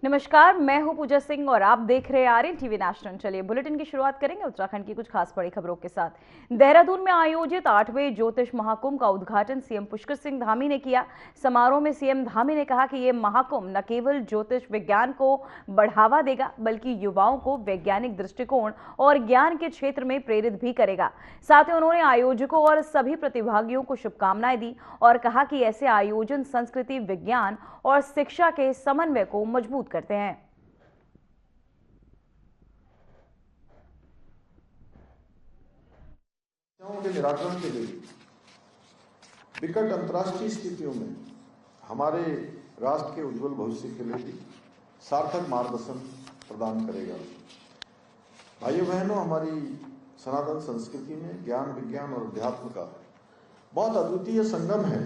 नमस्कार, मैं हूं पूजा सिंह और आप देख रहे हैं आर्यन टीवी नेशनल। चलिए बुलेटिन की शुरुआत करेंगे उत्तराखंड की कुछ खास बड़ी खबरों के साथ। देहरादून में आयोजित 8वें ज्योतिष महाकुंभ का उद्घाटन सीएम पुष्कर सिंह धामी ने किया। समारोह में सीएम धामी ने कहा कि ये महाकुंभ न केवल ज्योतिष विज्ञान को बढ़ावा देगा बल्कि युवाओं को वैज्ञानिक दृष्टिकोण और ज्ञान के क्षेत्र में प्रेरित भी करेगा। साथ ही उन्होंने आयोजकों और सभी प्रतिभागियों को शुभकामनाएं दी और कहा कि ऐसे आयोजन संस्कृति, विज्ञान और शिक्षा के समन्वय को मजबूत करते हैं। के निराकरण के लिए विकट अंतर्राष्ट्रीय स्थितियों में हमारे राष्ट्र के उज्जवल भविष्य के लिए भी सार्थक मार्गदर्शन प्रदान करेगा। भाइयों बहनों, हमारी सनातन संस्कृति में ज्ञान, विज्ञान और अध्यात्म का बहुत अद्वितीय संगम है।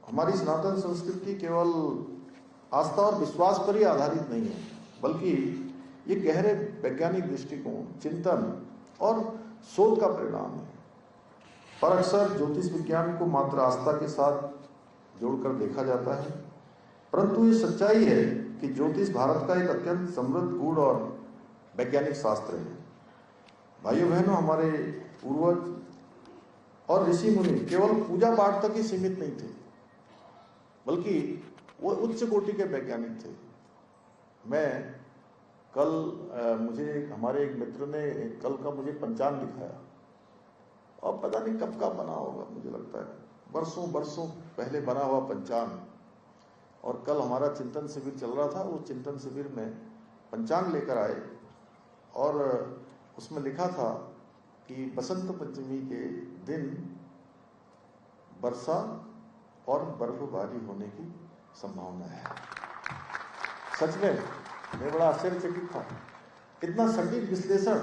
हमारी सनातन संस्कृति केवल आस्था और विश्वास पर ही आधारित नहीं है, बल्कि ये गहरे वैज्ञानिक दृष्टिकोण, चिंतन और शोध का परिणाम है। पर अक्सर ज्योतिष विज्ञान को मात्र आस्था के साथ जोड़कर देखा जाता है, परंतु ये सच्चाई है कि ज्योतिष भारत का एक अत्यंत समृद्ध, गूढ़ और वैज्ञानिक शास्त्र है। भाइयों बहनों, हमारे पूर्वज और ऋषि मुनि केवल पूजा पाठ तक ही सीमित नहीं थे, बल्कि वो उच्च कोटि के वैज्ञानिक थे। मैं कल मुझे हमारे एक मित्र ने कल का मुझे पंचांग दिखाया, और पता नहीं कब का बना होगा, मुझे लगता है बरसों बरसों पहले बना हुआ पंचांग। और कल हमारा चिंतन शिविर चल रहा था, वो चिंतन शिविर में पंचांग लेकर आए और उसमें लिखा था कि बसंत पंचमी के दिन वर्षा और बर्फबारी होने की संभावना है। सच में मैं बड़ा आश्चर्यचकित था। इतना सटीक विश्लेषण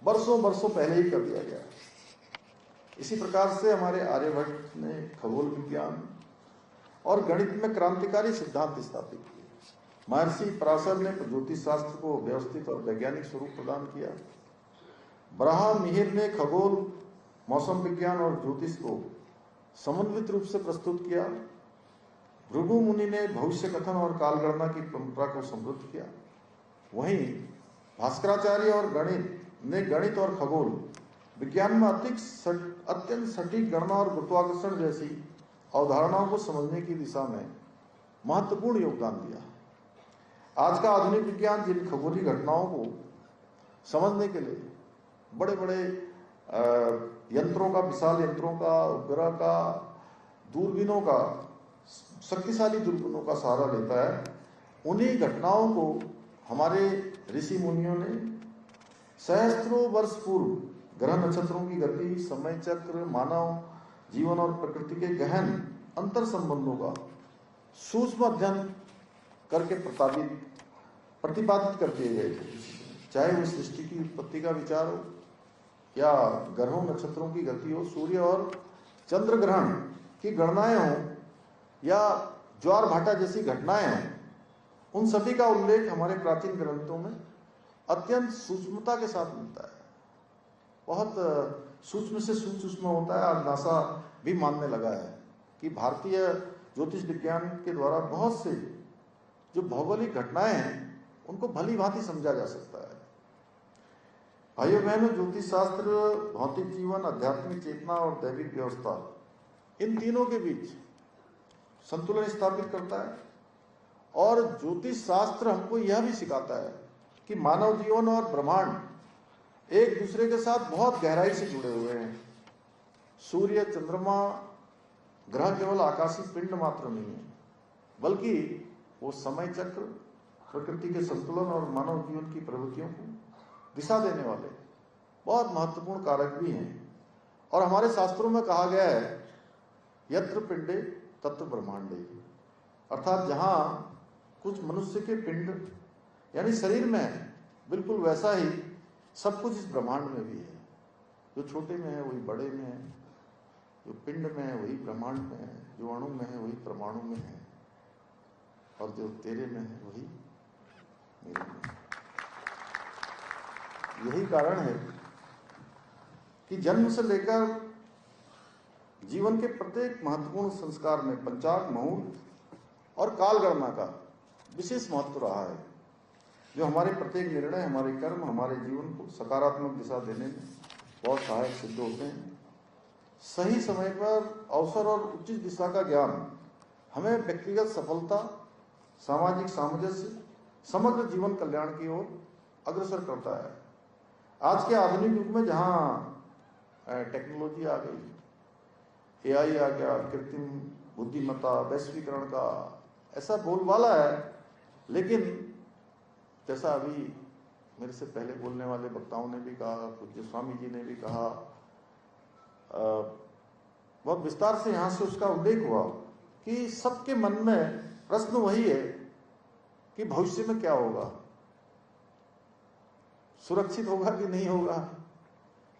बरसों बरसों पहले ही कर दिया गया। इसी प्रकार से हमारे आर्यभट्ट ने खगोल विज्ञान और गणित में क्रांतिकारी सिद्धांत स्थापित किए। महर्षि पराशर ने ज्योतिष शास्त्र को व्यवस्थित और वैज्ञानिक स्वरूप प्रदान किया। बराह मिहिर ने खगोल, मौसम विज्ञान और ज्योतिष को समन्वित रूप से प्रस्तुत किया। भृगु मुनि ने भविष्य कथन और कालगणना की परंपरा को समृद्ध किया। वहीं भास्कराचार्य और गणित और खगोल विज्ञान में अत्यंत सटीक गणना और गुरुत्वाकर्षण जैसी अवधारणाओं को समझने की दिशा में महत्वपूर्ण योगदान दिया। आज का आधुनिक विज्ञान जिन खगोलीय घटनाओं को समझने के लिए बड़े बड़े यंत्रों का, विशाल यंत्रों का, उपग्रह का, दूरबीनों का, शक्तिशाली दूरबीनों का सहारा लेता है, उन्हीं घटनाओं को हमारे ऋषि मुनियों ने सहस्त्रों वर्ष पूर्व ग्रह नक्षत्रों की गति, समय चक्र, मानव जीवन और प्रकृति के गहन अंतर संबंधों का सूक्ष्म अध्ययन करके प्रतिपादित कर दिए गए थे। चाहे वो सृष्टि की उत्पत्ति का विचार हो, या ग्रहों नक्षत्रों की गति हो, सूर्य और चंद्र ग्रहण की गणनाएं हों, या ज्वार भाटा जैसी घटनाएं हों, उन सभी का उल्लेख हमारे प्राचीन ग्रंथों में अत्यंत सूक्ष्मता के साथ मिलता है। बहुत सूक्ष्म से सूक्ष्म होता है। और नासा भी मानने लगा है कि भारतीय ज्योतिष विज्ञान के द्वारा बहुत से जो भौगोलिक घटनाएं हैं उनको भली भांति समझा जा सकता है। भाइयों बहनों, ज्योतिष शास्त्र भौतिक जीवन, आध्यात्मिक चेतना और दैविक व्यवस्था, इन तीनों के बीच संतुलन स्थापित करता है। और ज्योतिष शास्त्र हमको यह भी सिखाता है कि मानव जीवन और ब्रह्मांड एक दूसरे के साथ बहुत गहराई से जुड़े हुए हैं। सूर्य, चंद्रमा, ग्रह केवल आकाशीय पिंड मात्र नहीं है, बल्कि वो समय चक्र, प्रकृति के संतुलन और मानव जीवन की प्रवृत्तियों को दिशा देने वाले बहुत महत्वपूर्ण कारक भी हैं। और हमारे शास्त्रों में कहा गया है, यत्र पिंडे तत्र ब्रह्मांडे, अर्थात जहां कुछ मनुष्य के पिंड यानी शरीर में है, बिल्कुल वैसा ही सब कुछ इस ब्रह्मांड में भी है। जो छोटे में है वही बड़े में है, जो पिंड में है वही ब्रह्मांड में है, जो अणु में है वही परमाणु में है, और जो तेरे में है वही मेरे में है। यही कारण है कि जन्म से लेकर जीवन के प्रत्येक महत्वपूर्ण संस्कार में पंचांग, मुहूर्त और कालगणना का विशेष महत्व रहा है, जो हमारे प्रत्येक निर्णय, हमारे कर्म, हमारे जीवन को सकारात्मक दिशा देने में बहुत सहायक सिद्ध होते हैं। सही समय पर अवसर और उचित दिशा का ज्ञान हमें व्यक्तिगत सफलता, सामाजिक सामंजस्य, समग्र जीवन कल्याण की ओर अग्रसर करता है। आज के आधुनिक युग में जहां टेक्नोलॉजी आ गई, एआई आ गया, कृत्रिम बुद्धिमत्ता, वैश्वीकरण का ऐसा बोलबाला है, लेकिन जैसा अभी मेरे से पहले बोलने वाले वक्ताओं ने भी कहा, पूज्य स्वामी जी ने भी कहा, बहुत विस्तार से यहां से उसका उल्लेख हुआ कि सबके मन में प्रश्न वही है कि भविष्य में क्या होगा, सुरक्षित होगा कि नहीं होगा।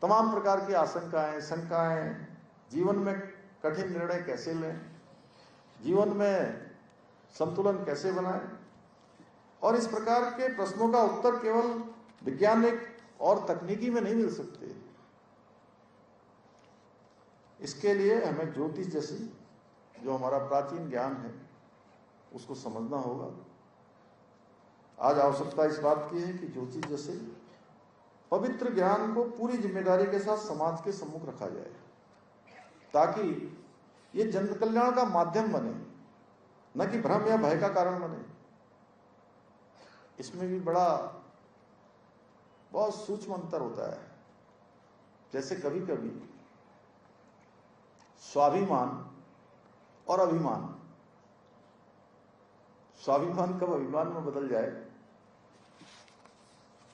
तमाम प्रकार की आशंकाएं, शंकाएं, जीवन में कठिन निर्णय कैसे लें, जीवन में संतुलन कैसे बनाएं, और इस प्रकार के प्रश्नों का उत्तर केवल वैज्ञानिक और तकनीकी में नहीं मिल सकते। इसके लिए हमें ज्योतिष जैसी जो हमारा प्राचीन ज्ञान है उसको समझना होगा। आज आवश्यकता इस बात की है कि ज्योतिष जैसे पवित्र ज्ञान को पूरी जिम्मेदारी के साथ समाज के सम्मुख रखा जाए, ताकि ये जन कल्याण का माध्यम बने, न कि भ्रम या भय का कारण बने। इसमें भी बहुत सूक्ष्म अंतर होता है। जैसे कभी कभी स्वाभिमान और अभिमान, स्वाभिमान कब अभिमान में बदल जाए,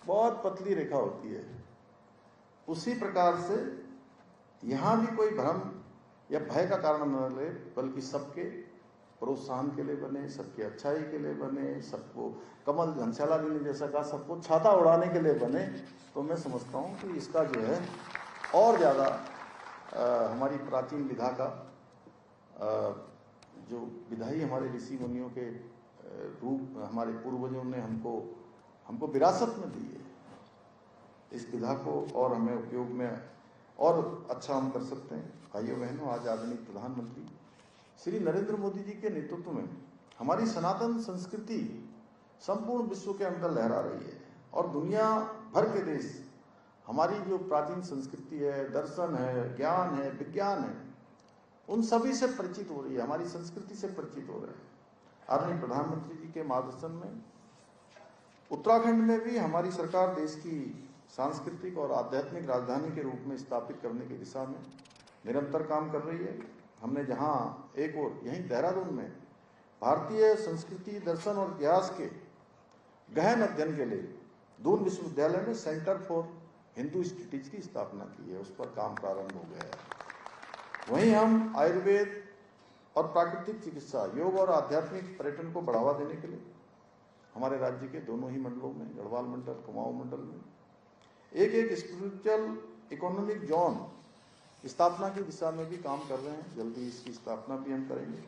बहुत पतली रेखा होती है। उसी प्रकार से यहां भी कोई भ्रम या भय का कारण न ले, बल्कि सबके प्रोत्साहन के लिए बने, सबकी अच्छाई के लिए बने, सबको कमल घनश्याला जी ने जैसा कहा, सबको छाता उड़ाने के लिए बने। तो मैं समझता हूं कि इसका जो है और ज्यादा हमारी प्राचीन विधा का जो विधाई हमारे ऋषि मुनियों के रूप हमारे पूर्वजों ने हमको विरासत में दी है, इस विधा को और हमें उपयोग में और अच्छा हम कर सकते हैं। भाइयों बहनों, आज आदरणीय प्रधानमंत्री श्री नरेंद्र मोदी जी के नेतृत्व में हमारी सनातन संस्कृति संपूर्ण विश्व के अंदर लहरा रही है, और दुनिया भर के देश हमारी जो प्राचीन संस्कृति है, दर्शन है, ज्ञान है, विज्ञान है, उन सभी से परिचित हो रही है, हमारी संस्कृति से परिचित हो रहे हैं। आदरणीय प्रधानमंत्री जी के मार्गदर्शन में उत्तराखंड में भी हमारी सरकार देश की सांस्कृतिक और आध्यात्मिक राजधानी के रूप में स्थापित करने की दिशा में निरंतर काम कर रही है। हमने जहां एक और यहीं देहरादून में भारतीय संस्कृति, दर्शन और इतिहास के गहन अध्ययन के लिए दून विश्वविद्यालय में सेंटर फॉर हिंदू स्टडीज की स्थापना की है, उस पर काम प्रारंभ हो गया है। वहीं हम आयुर्वेद और प्राकृतिक चिकित्सा, योग और आध्यात्मिक पर्यटन को बढ़ावा देने के लिए हमारे राज्य के दोनों ही मंडलों में, गढ़वाल मंडल, कुमाऊं मंडल में एक स्पिरिचुअल इकोनॉमिक जोन स्थापना की दिशा में भी काम कर रहे हैं। जल्दी इसकी स्थापना भी हम करेंगे।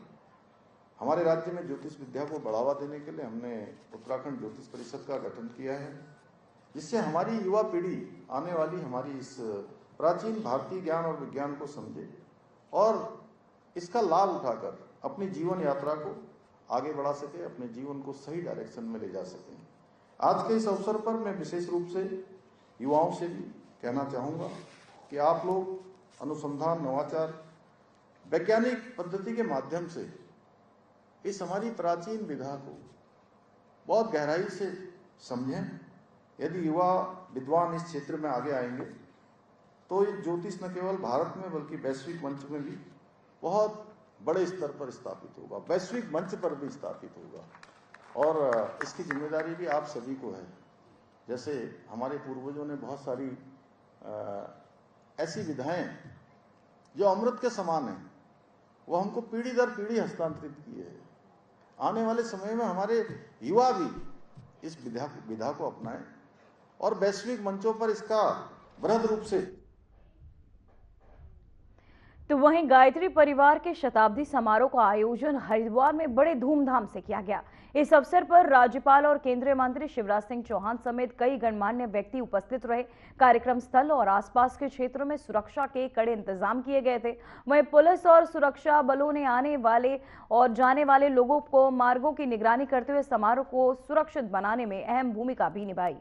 हमारे राज्य में ज्योतिष विद्या को बढ़ावा देने के लिए हमने उत्तराखंड ज्योतिष परिषद का गठन किया है, जिससे हमारी युवा पीढ़ी आने वाली हमारी इस प्राचीन भारतीय ज्ञान और विज्ञान को समझे और इसका लाभ उठाकर अपनी जीवन यात्रा को आगे बढ़ा सके, अपने जीवन को सही डायरेक्शन में ले जा सके। आज के इस अवसर पर मैं विशेष रूप से युवाओं से भी कहना चाहूँगा कि आप लोग अनुसंधान, नवाचार, वैज्ञानिक पद्धति के माध्यम से इस हमारी प्राचीन विधा को बहुत गहराई से समझें। यदि युवा विद्वान इस क्षेत्र में आगे आएंगे तो ये ज्योतिष न केवल भारत में बल्कि वैश्विक मंच में भी बहुत बड़े स्तर पर स्थापित होगा, वैश्विक मंच पर भी स्थापित होगा, और इसकी जिम्मेदारी भी आप सभी को है। जैसे हमारे पूर्वजों ने बहुत सारी ऐसी विधाएं जो अमृत के समान है, वो हमको पीढ़ी दर पीढ़ी हस्तांतरित की है। आने वाले समय में हमारे युवा भी इस विधा को अपनाएं और वैश्विक मंचों पर इसका वृहद रूप से। तो वहीं गायत्री परिवार के शताब्दी समारोह का आयोजन हरिद्वार में बड़े धूमधाम से किया गया। इस अवसर पर राज्यपाल और केंद्रीय मंत्री शिवराज सिंह चौहान समेत कई गणमान्य व्यक्ति उपस्थित रहे। कार्यक्रम स्थल और आसपास के क्षेत्रों में सुरक्षा के कड़े इंतजाम किए गए थे। वहीं पुलिस और सुरक्षा बलों ने आने वाले और जाने वाले लोगों को मार्गों की निगरानी करते हुए समारोह को सुरक्षित बनाने में अहम भूमिका भी निभाई।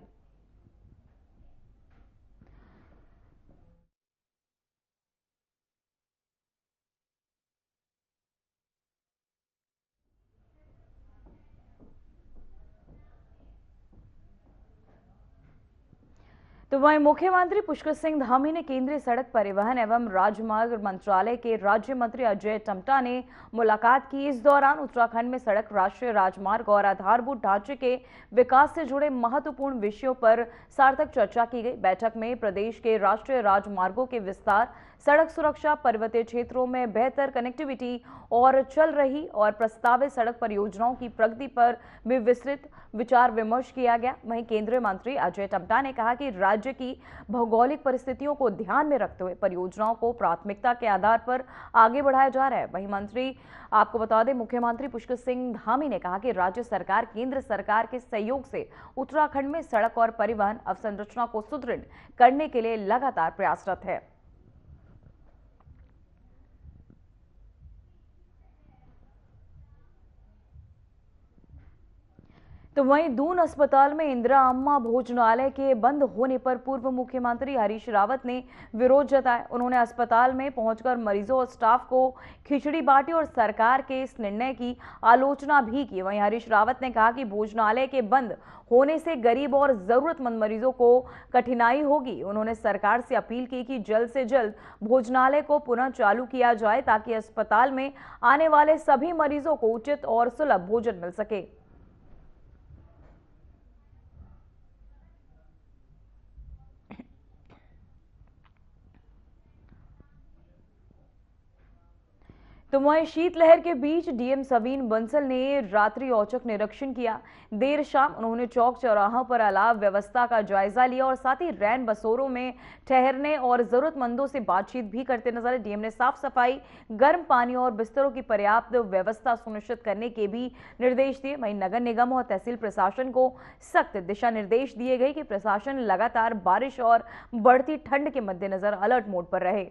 तो वहीं मुख्यमंत्री पुष्कर सिंह धामी ने केंद्रीय सड़क परिवहन एवं राजमार्ग मंत्रालय के राज्य मंत्री अजय टम्टा ने मुलाकात की। इस दौरान उत्तराखंड में सड़क, राष्ट्रीय राजमार्ग और आधारभूत ढांचे के विकास से जुड़े महत्वपूर्ण विषयों पर सार्थक चर्चा की गई। बैठक में प्रदेश के राष्ट्रीय राजमार्गों के विस्तार, सड़क सुरक्षा, पर्वतीय क्षेत्रों में बेहतर कनेक्टिविटी और चल रही और प्रस्तावित सड़क परियोजनाओं की प्रगति पर भी विस्तृत विचार विमर्श किया गया। वहीं केंद्रीय मंत्री अजय टम्टा ने कहा कि राज्य की भौगोलिक परिस्थितियों को ध्यान में रखते हुए परियोजनाओं को प्राथमिकता के आधार पर आगे बढ़ाया जा रहा है। वहीं मंत्री आपको बता दें, मुख्यमंत्री पुष्कर सिंह धामी ने कहा कि राज्य सरकार केंद्र सरकार के सहयोग से उत्तराखंड में सड़क और परिवहन अवसंरचना को सुदृढ़ करने के लिए लगातार प्रयासरत है। तो वहीं दून अस्पताल में इंदिरा अम्मा भोजनालय के बंद होने पर पूर्व मुख्यमंत्री हरीश रावत ने विरोध जताया। उन्होंने अस्पताल में पहुंचकर मरीजों और स्टाफ को खिचड़ी बांटी और सरकार के इस निर्णय की आलोचना भी की। वहीं हरीश रावत ने कहा कि भोजनालय के बंद होने से गरीब और जरूरतमंद मरीजों को कठिनाई होगी। उन्होंने सरकार से अपील की कि जल्द से जल्द भोजनालय को पुनः चालू किया जाए ताकि अस्पताल में आने वाले सभी मरीजों को उचित और सुलभ भोजन मिल सके। तो वहीं शीतलहर के बीच डीएम सवीन बंसल ने रात्रि औचक निरीक्षण किया। देर शाम उन्होंने चौक चौराहों पर अलाव व्यवस्था का जायजा लिया और साथ ही रैन बसेरों में ठहरने और जरूरतमंदों से बातचीत भी करते नजर आए। डीएम ने साफ सफाई, गर्म पानी और बिस्तरों की पर्याप्त व्यवस्था सुनिश्चित करने के भी निर्देश दिए। वहीं नगर निगम और तहसील प्रशासन को सख्त दिशा निर्देश दिए गए कि प्रशासन लगातार बारिश और बढ़ती ठंड के मद्देनजर अलर्ट मोड पर रहे।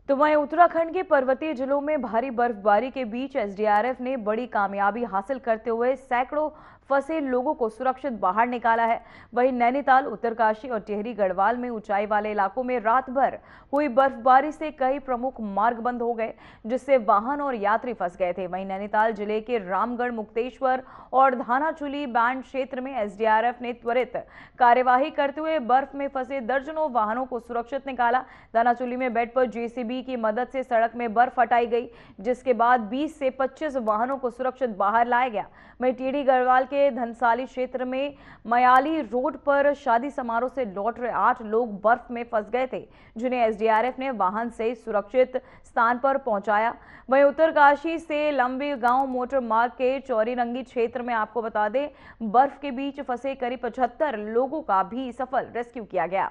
तो वहीं उत्तराखंड के पर्वतीय जिलों में भारी बर्फबारी के बीच एसडीआरएफ ने बड़ी कामयाबी हासिल करते हुए सैकड़ों फंसे लोगों को सुरक्षित बाहर निकाला है। वहीं नैनीताल, उत्तरकाशी और टिहरी गढ़वाल में ऊंचाई वाले इलाकों में रात भर हुई बर्फबारी से कई प्रमुख मार्ग बंद हो गए, जिससे वाहन और यात्री फंस गए थे। वहीं नैनीताल जिले के रामगढ़, मुक्तेश्वर और धानाचूली बैंड क्षेत्र में एसडीआरएफ ने त्वरित कार्यवाही करते हुए बर्फ में फंसे दर्जनों वाहनों को सुरक्षित निकाला। धानाचूली में बेड पर जेसीबी की मदद से सड़क में बर्फ हटाई गई, जिसके बाद 20 से 25 वाहनों को सुरक्षित बाहर लाया गया। वहीं टिहरी गढ़वाल के धनसाली क्षेत्र में मयाली रोड पर शादी समारोह से लौट रहे 8 लोग बर्फ में फंस गए थे, जिन्हें एसडीआरएफ ने वाहन से सुरक्षित स्थान पर पहुंचाया। वहीं उत्तरकाशी से लंबी गांव मोटर मार्ग के चौरीरंगी क्षेत्र में आपको बता दें, बर्फ के बीच फंसे करीब 75 लोगों का भी सफल रेस्क्यू किया गया।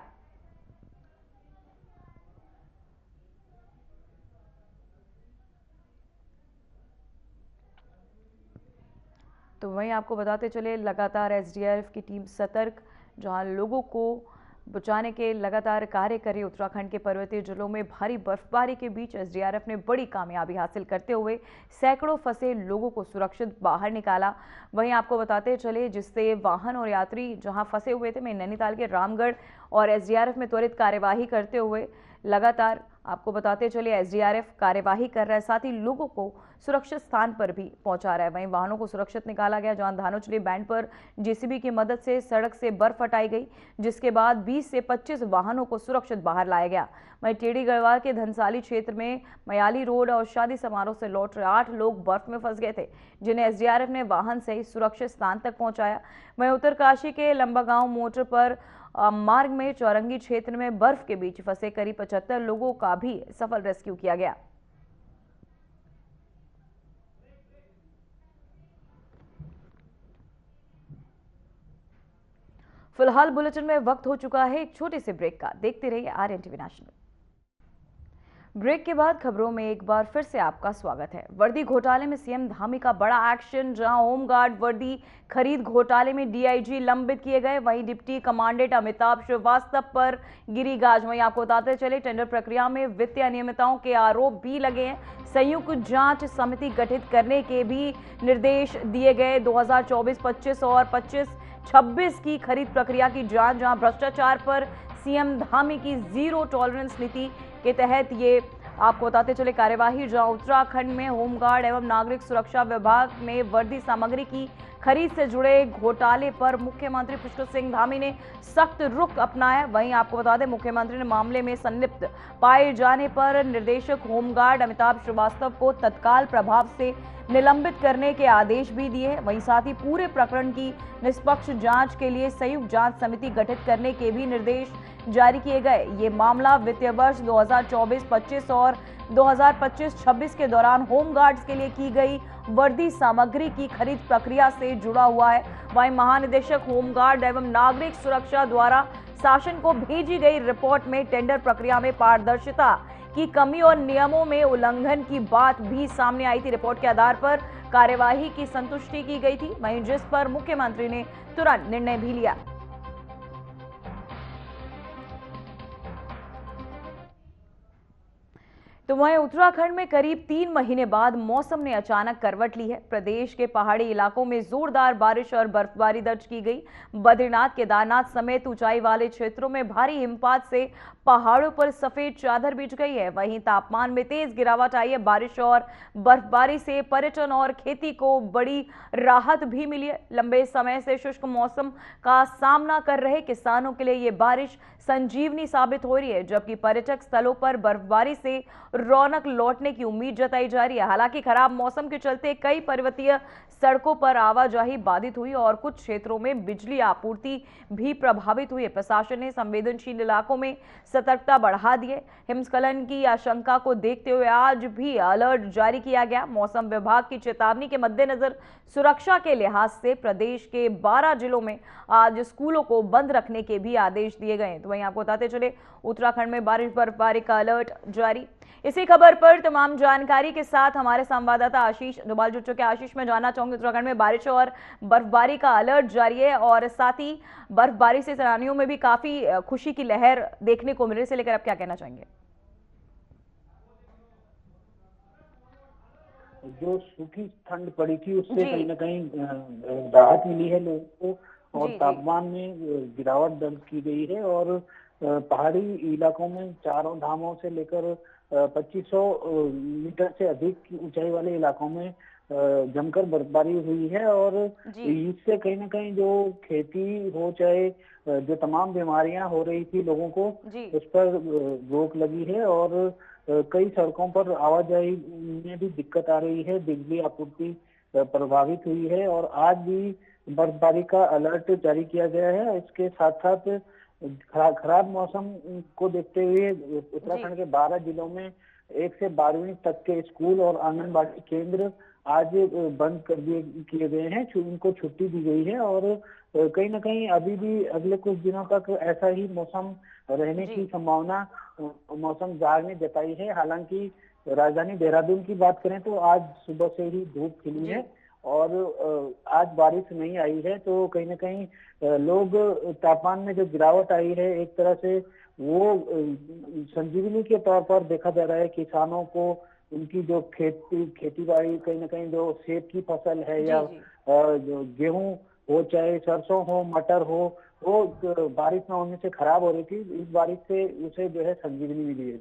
तो वहीं आपको बताते चले, लगातार एसडीआरएफ की टीम सतर्क, जहां लोगों को बचाने के लगातार कार्य कर रही। उत्तराखंड के पर्वतीय जिलों में भारी बर्फबारी के बीच एसडीआरएफ ने बड़ी कामयाबी हासिल करते हुए सैकड़ों फंसे लोगों को सुरक्षित बाहर निकाला। वहीं आपको बताते चले, जिससे वाहन और यात्री जहां फंसे हुए थे, मैं नैनीताल के रामगढ़ और एसडीआरएफ में त्वरित कार्यवाही करते हुए लगातार आपको बताते चले एसडीआरएफ कार्यवाही कर रहा है, साथ ही लोगों को सुरक्षित स्थान पर भी पहुंचा रहा है। वहीं वाहनों को सुरक्षित निकाला गया, जहां धानाचूली बैंड पर जेसीबी की मदद से सड़क से बर्फ हटाई गई, जिसके बाद 20 से 25 वाहनों को सुरक्षित बाहर लाया गया। वहीं टिहरी गढ़वाल के धनसाली क्षेत्र में मयाली रोड और शादी समारोह से लौट रहे 8 लोग बर्फ में फंस गए थे, जिन्हें एसडीआरएफ ने वाहन से ही सुरक्षित स्थान तक पहुंचाया। वहीं उत्तरकाशी के लंबागांव मोटर पर मार्ग में चौरंगी क्षेत्र में बर्फ के बीच फंसे करीब 75 लोगों का भी सफल रेस्क्यू किया गया। फिलहाल बुलेटिन में वक्त हो चुका है एक छोटे से ब्रेक का। देखते रहिए आर्यन टीवी नेशनल। ब्रेक के बाद खबरों में एक बार फिर से आपका स्वागत है। वर्दी घोटाले में सीएम धामी का बड़ा एक्शन, जहां होमगार्ड वर्दी खरीद घोटाले में डीआईजी लंबित किए गए, वहीं डिप्टी कमांडेंट अमिताभ श्रीवास्तव पर गिरी गाज। वहीं आपको बताते चले, टेंडर प्रक्रिया में वित्तीय अनियमितताओं के आरोप भी लगे हैं। संयुक्त जांच समिति गठित करने के भी निर्देश दिए गए। 2024-25 और 25-26 की खरीद प्रक्रिया की जांच, जहां भ्रष्टाचार पर सीएम धामी की जीरो टॉलरेंस नीति के तहत ये आपको बताते चले कार्यवाही, जहां उत्तराखंड में होमगार्ड एवं नागरिक सुरक्षा विभाग में वर्दी सामग्री की खरीद से जुड़े घोटाले पर मुख्यमंत्री पुष्कर सिंह धामी ने सख्त रुख अपनाया। वहीं आपको बता दें, मुख्यमंत्री ने मामले में संलिप्त पाए जाने पर निर्देशक होमगार्ड अमिताभ श्रीवास्तव को तत्काल प्रभाव से निलंबित करने के आदेश भी दिए। वहीं साथ ही पूरे प्रकरण की निष्पक्ष जांच के लिए संयुक्त जांच समिति गठित करने के भी निर्देश जारी किए गए। ये मामला वित्तीय वर्ष 2024-25 और 2025-26 के दौरान होमगार्ड्स के लिए की गई वर्दी सामग्री की खरीद प्रक्रिया से जुड़ा हुआ है। वहीं महानिदेशक होमगार्ड एवं नागरिक सुरक्षा द्वारा शासन को भेजी गई रिपोर्ट में टेंडर प्रक्रिया में पारदर्शिता की कमी और नियमों में उल्लंघन की बात भी सामने आई थी। रिपोर्ट के आधार पर कार्यवाही की संतुष्टि की गई थी, वहीं जिस पर मुख्यमंत्री ने तुरंत निर्णय भी लिया। तो वहीं उत्तराखंड में करीब 3 महीने बाद मौसम ने अचानक करवट ली है। प्रदेश के पहाड़ी इलाकों में जोरदार बारिश और बर्फबारी दर्ज की गई। बद्रीनाथ, केदारनाथ समेत ऊंचाई वाले क्षेत्रों में भारी हिमपात से पहाड़ों पर सफेद चादर बिछ गई है। वहीं तापमान में तेज गिरावट आई है। बारिश और बर्फबारी से पर्यटन और खेती को बड़ी राहत भी मिली है। लंबे समय से शुष्क मौसम का सामना कर रहे किसानों के लिए ये बारिश संजीवनी साबित हो रही है, जबकि पर्यटक स्थलों पर बर्फबारी से रौनक लौटने की उम्मीद जताई जा रही है। हालांकि खराब मौसम के चलते कई पर्वतीय सड़कों पर आवाजाही बाधित हुई और कुछ क्षेत्रों में बिजली आपूर्ति भी प्रभावित हुई है। प्रशासन ने संवेदनशील इलाकों में सतर्कता बढ़ा दी है। हिमस्खलन की आशंका को देखते हुए आज भी अलर्ट जारी किया गया। मौसम विभाग की चेतावनी के मद्देनजर सुरक्षा के लिहाज से प्रदेश के 12 जिलों में आज स्कूलों को बंद रखने के भी आदेश दिए गए। तो वहीं आपको बताते चले, उत्तराखंड में बारिश बर्फबारी का अलर्ट जारी। इसी खबर पर तमाम जानकारी के साथ हमारे संवाददाता आशीष डोभाल जुड़ चुके हैं। आशीष, मैं जानना चाहूंगी, उत्तराखंड में बारिश और बर्फबारी का अलर्ट जारी है और साथ ही बर्फबारी से सैलानियों में भी काफी खुशी की लहर देखने को मिल रही है, इसे लेकर आप क्या कहना चाहेंगे? जो सूखी ठंड पड़ी थी उससे कहीं ना कहीं राहत मिली है लोगों को और तापमान में गिरावट दर्ज की गई है और पहाड़ी इलाकों में चारों धामों से लेकर 2500 मीटर से अधिक ऊंचाई वाले इलाकों में जमकर बर्फबारी हुई है और इससे कहीं ना कहीं जो खेती हो चाहे जो तमाम बीमारियां हो रही थी लोगों को उस पर रोक लगी है और कई सड़कों पर आवाजाही में भी दिक्कत आ रही है। बिजली आपूर्ति प्रभावित हुई है और आज भी बर्फबारी का अलर्ट जारी किया गया है। इसके साथ साथ खराब मौसम को देखते हुए उत्तराखंड के 12 जिलों में 1 से 12वीं तक के स्कूल और आंगनबाड़ी केंद्र आज बंद कर किए गए हैं। उनको छुट्टी दी गई है और कहीं ना कहीं अभी भी अगले कुछ दिनों तक ऐसा ही मौसम रहने की संभावना मौसम विभाग ने जताई है। हालांकि राजधानी देहरादून की बात करें तो आज सुबह से ही धूप खिली है और आज बारिश नहीं आई है, तो कहीं ना कहीं लोग तापमान में जो गिरावट आई है एक तरह से वो संजीवनी के तौर पर देखा जा रहा है। किसानों को उनकी जो खेती बाड़ी कहीं ना कहीं जो सेब की फसल है या जो गेहूं हो चाहे सरसों हो मटर हो वो बारिश न होने से खराब हो रही थी, इस बारिश से उसे जो है संजीवनी मिली है।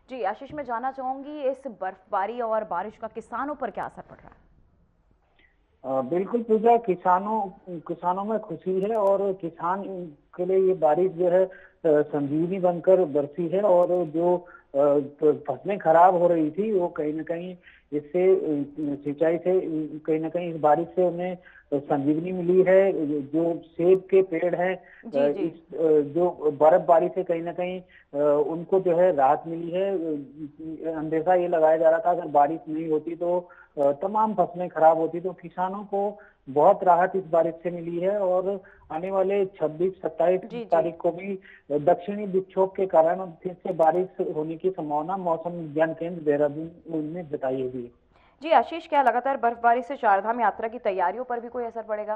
जी आशीष, मैं जानना चाहूंगी इस बर्फबारी और बारिश का किसानों पर क्या असर पड़ रहा है? बिल्कुल पूजा, किसानों में खुशी है और किसान के लिए ये बारिश जो है संजीवनी बनकर बरसी है और जो फसलें खराब हो रही थी वो कहीं ना कहीं इससे सिंचाई से कहीं ना कहीं इस बारिश से उन्हें संजीवनी मिली है। जो सेब के पेड़ हैं इस जो बर्फबारी से कहीं ना कहीं उनको जो है राहत मिली है। अंदेशा ये लगाया जा रहा था अगर बारिश नहीं होती तो तमाम फसलें खराब होती, तो किसानों को बहुत राहत इस बारिश से मिली है। और आने वाले 26-27 जी जी तारीख को भी दक्षिणी विक्षोभ के कारण फिर से बारिश होने की संभावना मौसम विज्ञान केंद्र देहरादून ने जताई है जी। जी आशीष, क्या लगातार बर्फबारी से चारधाम यात्रा की तैयारियों पर भी कोई असर पड़ेगा?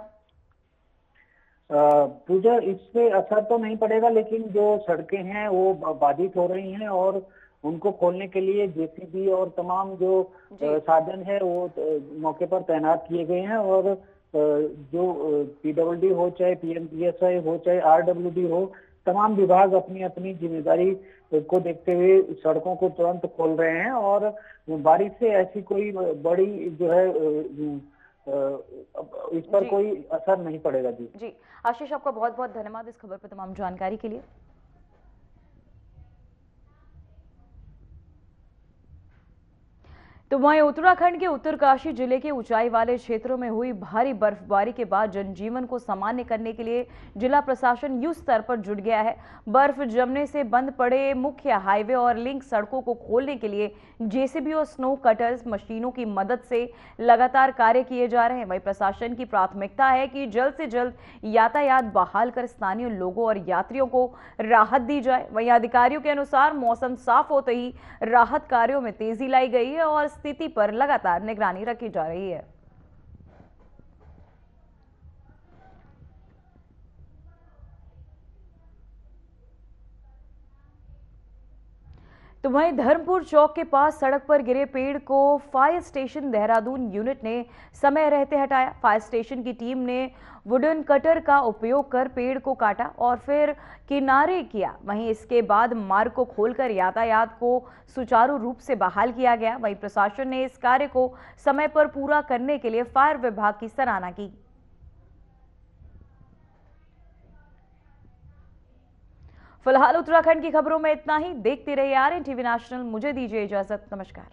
पूजा, इससे असर तो नहीं पड़ेगा, लेकिन जो सड़कें हैं वो बाधित हो रही हैं और उनको खोलने के लिए जेसीबी और तमाम जो जी साधन है वो मौके पर तैनात किए गए हैं। और जो पीडब्ल्यूडी हो, चाहे पीएमपीएसआई हो, चाहे आरडब्ल्यूडी हो, तमाम विभाग अपनी अपनी जिम्मेदारी को देखते हुए सड़कों को तुरंत खोल रहे हैं। और बारिश से ऐसी कोई बड़ी जो है इस पर जी कोई असर नहीं पड़ेगा जी। जी आशीष, आपका बहुत बहुत धन्यवाद इस खबर पर तमाम जानकारी के लिए। तो वहीं उत्तराखंड के उत्तरकाशी जिले के ऊंचाई वाले क्षेत्रों में हुई भारी बर्फबारी के बाद जनजीवन को सामान्य करने के लिए जिला प्रशासन युद्ध स्तर पर जुट गया है। बर्फ जमने से बंद पड़े मुख्य हाईवे और लिंक सड़कों को खोलने के लिए जेसीबी और स्नो कटर्स मशीनों की मदद से लगातार कार्य किए जा रहे हैं। वहीं प्रशासन की प्राथमिकता है कि जल्द से जल्द यातायात बहाल कर स्थानीय लोगों और यात्रियों को राहत दी जाए। वहीं अधिकारियों के अनुसार मौसम साफ होते ही राहत कार्यों में तेजी लाई गई है और स्थिति पर लगातार निगरानी रखी जा रही है। तो वहीं धर्मपुर चौक के पास सड़क पर गिरे पेड़ को फायर स्टेशन देहरादून यूनिट ने समय रहते हटाया। फायर स्टेशन की टीम ने वुडन कटर का उपयोग कर पेड़ को काटा और फिर किनारे किया। वहीं इसके बाद मार्ग को खोलकर यातायात को सुचारू रूप से बहाल किया गया। वहीं प्रशासन ने इस कार्य को समय पर पूरा करने के लिए फायर विभाग की सराहना की। फिलहाल उत्तराखंड की खबरों में इतना ही। देखते रहिए आरएन टीवी नेशनल। मुझे दीजिए इजाजत। नमस्कार।